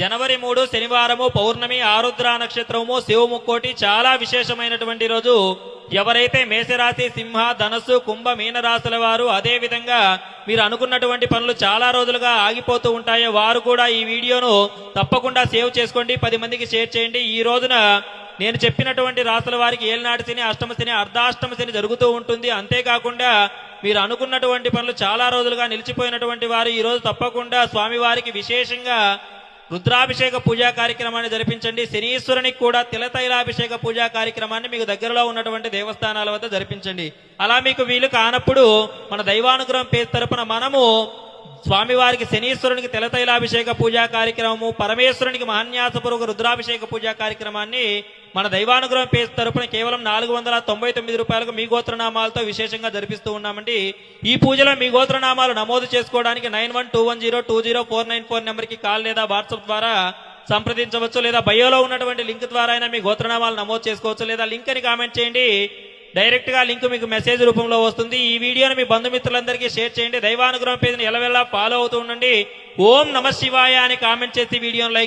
జనవరి 3 శనివారము, పౌర్ణమి, ఆరుద్ర నక్షత్రము, శివముక్కోటి చాలా విశేషమైనటువంటి రోజు. ఎవరైతే మేషరాశి, సింహ, ధనస్సు, కుంభ, మీన రాశుల వారు, అదే విధంగా మీరు అనుకున్నటువంటి పనులు చాలా రోజులుగా ఆగిపోతూ ఉంటాయో వారు కూడా ఈ వీడియోను తప్పకుండా సేవ్ చేసుకోండి, 10 మందికి షేర్ చేయండి. ఈ రోజున నేను చెప్పినటువంటి రాశుల వారికి ఏలినాటి శని, అష్టమ శని, అర్ధాష్టమ శని జరుగుతూ ఉంటుంది. అంతేకాకుండా మీరు అనుకున్నటువంటి పనులు చాలా రోజులుగా నిలిచిపోయినటువంటి వారు ఈ రోజు తప్పకుండా స్వామివారికి విశేషంగా రుద్రాభిషేక పూజా కార్యక్రమాన్ని జరిపించండి. శనీశ్వరునికి కూడా తిలతైలాభిషేక పూజా కార్యక్రమాన్ని మీకు దగ్గరలో ఉన్నటువంటి దేవస్థానాల వద్ద జరిపించండి. అలా మీకు వీలు కానప్పుడు మన దైవానుగ్రహం పేరు తరపున మనము స్వామివారికి శనీశ్వరునికి తిలతైలాభిషేక పూజా కార్యక్రమము, పరమేశ్వరునికి మహాన్యాసపూర్వక రుద్రాభిషేక పూజా కార్యక్రమాన్ని మన దైవానుగ్రహం పేరు తరపున కేవలం 499 రూపాయలకు మీ గోత్రనామాలతో విశేషంగా జరిపిస్తూ ఉన్నామండి. ఈ పూజలో మీ గోత్రనామాలు నమోదు చేసుకోవడానికి 9121020494 నెంబర్కి కాల్ లేదా వాట్సాప్ ద్వారా సంప్రదించవచ్చు. లేదా బయోలో ఉన్నటువంటి లింక్ ద్వారా అయినా మీ గోత్రనామాలు నమోదు చేసుకోవచ్చు. లేదా లింక్ అని కామెంట్ చేయండి, డైరెక్ట్ గా లింక్ మీకు మెసేజ్ రూపంలో వస్తుంది. ఈ వీడియోని మీ బంధుమిత్రులందరికీ షేర్ చేయండి. దైవానుగ్రహం పేజీని ఎలవెల్లా ఫాలో అవుతూ ఉండండి. ఓం నమ శివాయ అని కామెంట్ చేసి వీడియోని లైక్